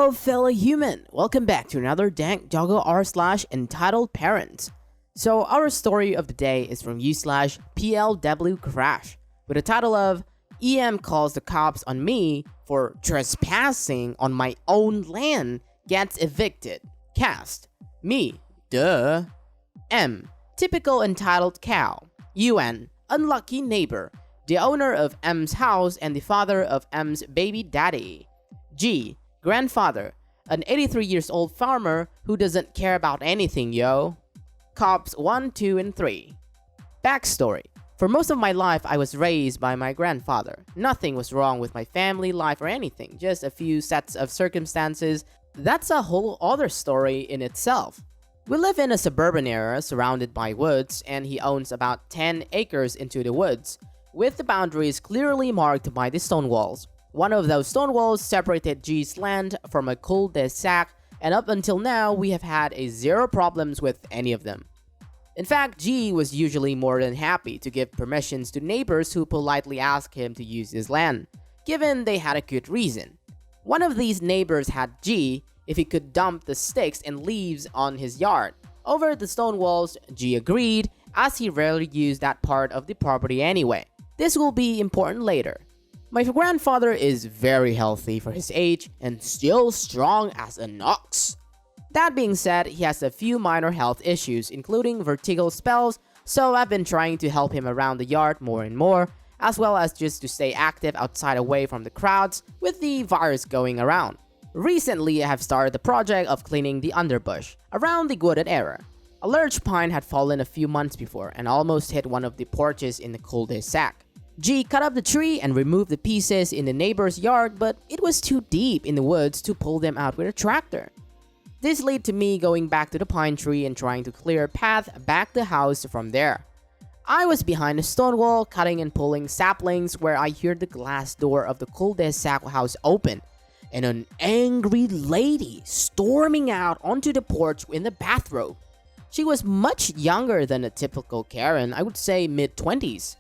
Hello fellow human, welcome back to another Dank Doggo r/EntitledParents. So our story of the day is from u/PLW Crash with the title of EM calls the cops on me for trespassing on my own land, gets evicted. Cast, me, duh. M, typical entitled cow. UN, unlucky neighbor, the owner of M's house and the father of M's baby daddy. G, grandfather, an 83 years old farmer who doesn't care about anything, yo. Cops 1, 2, and 3. Backstory. For most of my life, I was raised by my grandfather. Nothing was wrong with my family life or anything, just a few sets of circumstances. That's a whole other story in itself. We live in a suburban area surrounded by woods, and he owns about 10 acres into the woods, with the boundaries clearly marked by the stone walls. One of those stone walls separated G's land from a cul-de-sac, and up until now, we have had zero problems with any of them. In fact, G was usually more than happy to give permissions to neighbors who politely asked him to use his land, given they had a good reason. One of these neighbors had G if he could dump the sticks and leaves on his yard. Over the stone walls, G agreed, as he rarely used that part of the property anyway. This will be important later. My grandfather is very healthy for his age and still strong as an ox. That being said, he has a few minor health issues, including vertigo spells, so I've been trying to help him around the yard more and more, as well as just to stay active outside away from the crowds with the virus going around. Recently, I have started the project of cleaning the underbush around the wooded area. A large pine had fallen a few months before and almost hit one of the porches in the cul-de-sac. G cut up the tree and removed the pieces in the neighbor's yard, but it was too deep in the woods to pull them out with a tractor. This led to me going back to the pine tree and trying to clear a path back to the house from there. I was behind a stone wall, cutting and pulling saplings where I heard the glass door of the cul-de-sac house open, and an angry lady storming out onto the porch in the bathrobe. She was much younger than a typical Karen, I would say mid-20s.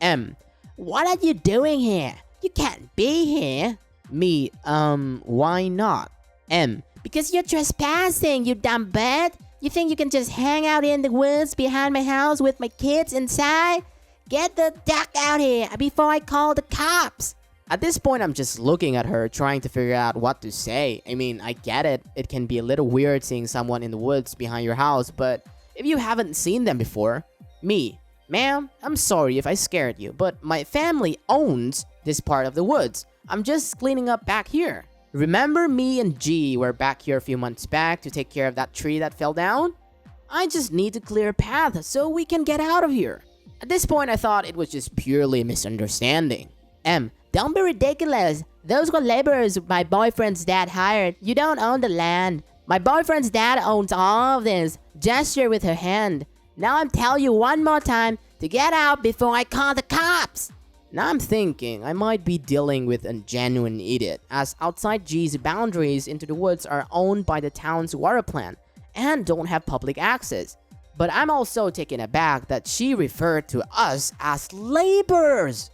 M, what are you doing here? You can't be here. Me, why not? M, because you're trespassing, you dumb bird. You think you can just hang out in the woods behind my house with my kids inside? Get the duck out here before I call the cops. At this point, I'm just looking at her, trying to figure out what to say. I mean, I get it. It can be a little weird seeing someone in the woods behind your house, but if you haven't seen them before. Me, ma'am, I'm sorry if I scared you, but my family owns this part of the woods. I'm just cleaning up back here. Remember me and G were back here a few months back to take care of that tree that fell down? I just need to clear a path so we can get out of here. At this point, I thought it was just purely a misunderstanding. M, don't be ridiculous. Those were laborers my boyfriend's dad hired. You don't own the land. My boyfriend's dad owns all of this. Gesture with her hand. Now I'm telling you one more time to get out before I call the cops. Now I'm thinking I might be dealing with a genuine idiot, as outside G's boundaries into the woods are owned by the town's water plant and don't have public access. But I'm also taken aback that she referred to us as laborers.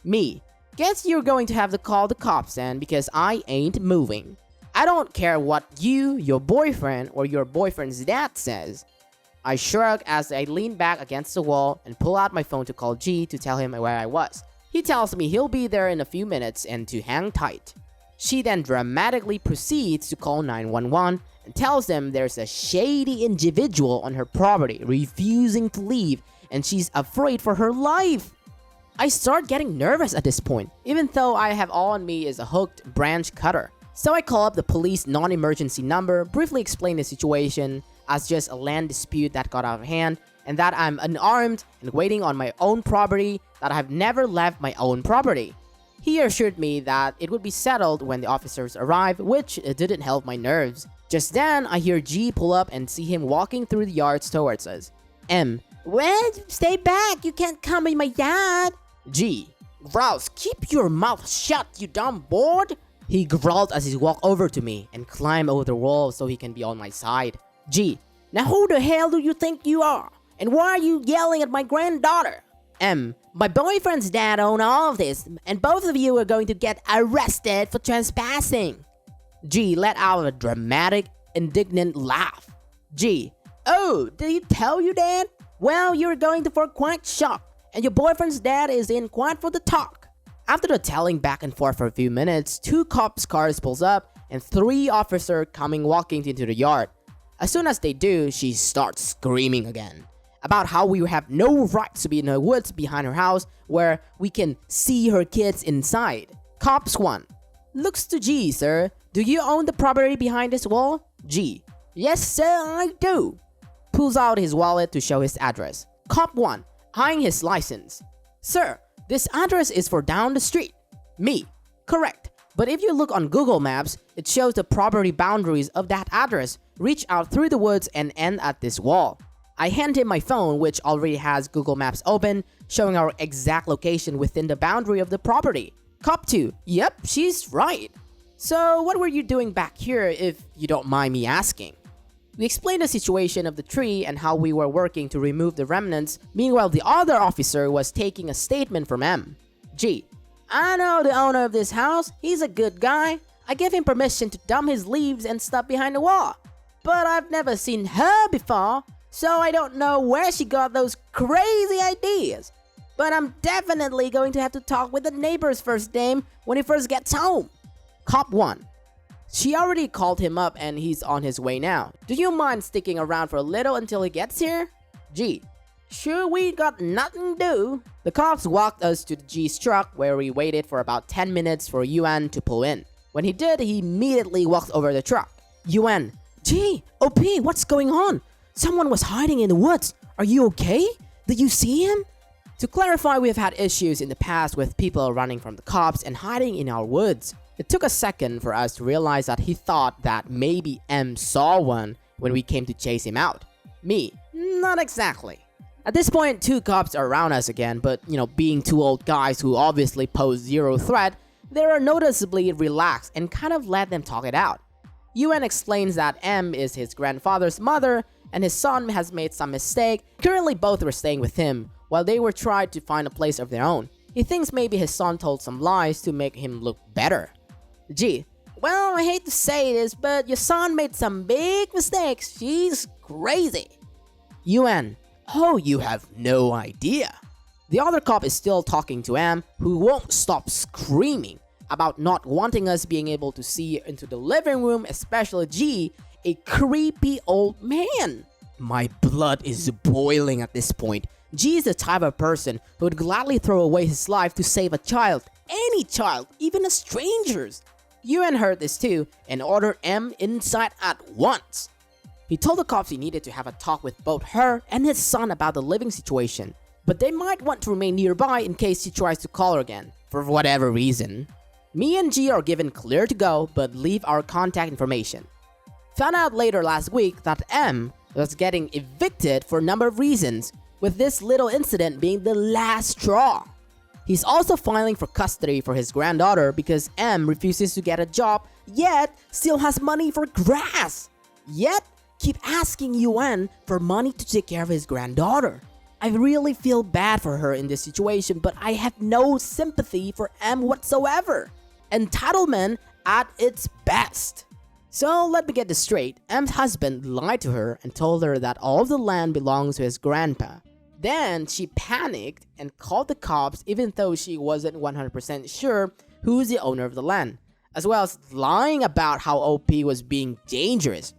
Me, guess you're going to have to call the cops then, because I ain't moving. I don't care what you, your boyfriend, or your boyfriend's dad says. I shrug as I lean back against the wall and pull out my phone to call G to tell him where I was. He tells me he'll be there in a few minutes and to hang tight. She then dramatically proceeds to call 911 and tells them there's a shady individual on her property refusing to leave and she's afraid for her life. I start getting nervous at this point, even though I have all on me is a hooked branch cutter. So I call up the police non-emergency number, briefly explain the situation as just a land dispute that got out of hand, and that I'm unarmed and waiting on my own property, that I have never left my own property. He assured me that it would be settled when the officers arrive, which didn't help my nerves. Just then, I hear G pull up and see him walking through the yards towards us. M, well, stay back, you can't come in my yard. G, Rouse, keep your mouth shut, you dumb board. He growled as he walked over to me and climbed over the wall so he can be on my side. G, now who the hell do you think you are? And why are you yelling at my granddaughter? M, my boyfriend's dad owns all of this, and both of you are going to get arrested for trespassing. G let out a dramatic, indignant laugh. G: "Oh, did he tell you, Dad? Well, you're going to for quite shock, and your boyfriend's dad is in quite for the talk." After the telling back and forth for a few minutes, 2 cops' cars pulls up and 3 officers coming walking into the yard. As soon as they do, she starts screaming again about how we have no right to be in the woods behind her house where we can see her kids inside. Cops 1: "Looks to G, sir. Do you own the property behind this wall?" G: "Yes, sir, I do." Pulls out his wallet to show his address. Cop 1, eyeing his license: "Sir, this address is for down the street." Me: "Correct. But if you look on Google Maps, it shows the property boundaries of that address reach out through the woods and end at this wall." I hand him my phone, which already has Google Maps open, showing our exact location within the boundary of the property. Cop 2: "Yep, she's right. So what were you doing back here, if you don't mind me asking?" We explained the situation of the tree and how we were working to remove the remnants. Meanwhile, the other officer was taking a statement from M. G: "I know the owner of this house. He's a good guy. I gave him permission to dump his leaves and stuff behind the wall. But I've never seen her before, so I don't know where she got those crazy ideas. But I'm definitely going to have to talk with the neighbor's first name when he first gets home." Cop 1: "She already called him up and he's on his way now. Do you mind sticking around for a little until he gets here?" G: "Sure, we got nothing to do." The cops walked us to the G's truck where we waited for about 10 minutes for Yuan to pull in. When he did, he immediately walked over the truck. Yuan: "G, OP, what's going on? Someone was hiding in the woods. Are you okay? Did you see him?" To clarify, we have had issues in the past with people running from the cops and hiding in our woods. It took a second for us to realize that he thought that maybe M saw one when we came to chase him out. Me: "Not exactly." At this point, 2 cops are around us again, but being 2 old guys who obviously pose zero threat, they are noticeably relaxed and kind of let them talk it out. Yuan explains that M is his grandfather's mother and his son has made some mistake. Currently, both were staying with him while they were trying to find a place of their own. He thinks maybe his son told some lies to make him look better. G: "Well, I hate to say this, but your son made some big mistakes. She's crazy." Yuan: "Oh, you have no idea." The other cop is still talking to M, who won't stop screaming about not wanting us being able to see into the living room, especially G, a creepy old man. My blood is boiling at this point. G is the type of person who would gladly throw away his life to save a child. Any child, even a stranger's. Yuan heard this too and ordered M inside at once. He told the cops he needed to have a talk with both her and his son about the living situation, but they might want to remain nearby in case she tries to call her again, for whatever reason. Me and G are given clear to go, but leave our contact information. Found out later last week that M was getting evicted for a number of reasons, with this little incident being the last straw. He's also filing for custody for his granddaughter because M refuses to get a job, yet still has money for grass. Yet, keep asking Yuan for money to take care of his granddaughter. I really feel bad for her in this situation, but I have no sympathy for M whatsoever. Entitlement at its best. So let me get this straight. M's husband lied to her and told her that all of the land belongs to his grandpa. Then she panicked and called the cops even though she wasn't 100% sure who's the owner of the land, as well as lying about how OP was being dangerous.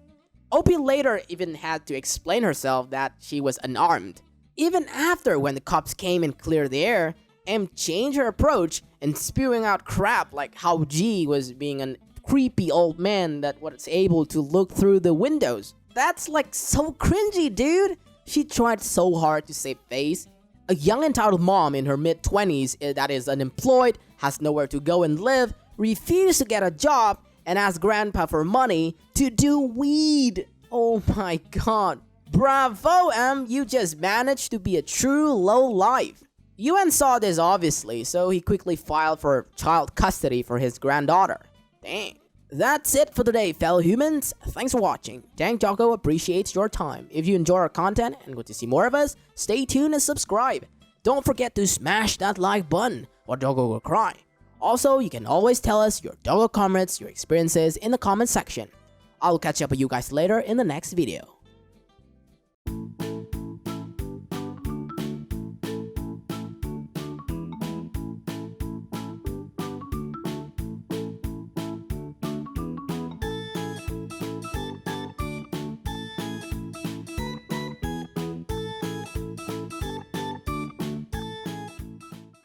OP later even had to explain herself that she was unarmed. Even after when the cops came and cleared the air, M changed her approach and spewing out crap like how G was being a creepy old man that was able to look through the windows. That's like so cringy, dude. She tried so hard to save face. A young entitled mom in her mid-20s that is unemployed, has nowhere to go and live, refused to get a job, and asked grandpa for money to do weed. Oh my god. Bravo, M, you just managed to be a true low-life. Yuan saw this obviously, so he quickly filed for child custody for his granddaughter. Dang. That's it for today, fellow humans. Thanks for watching. Dank Doggo appreciates your time. If you enjoy our content and want to see more of us, stay tuned and subscribe. Don't forget to smash that like button or Doggo will cry. Also, you can always tell us your doggo comments, your experiences in the comment section. I'll catch up with you guys later in the next video.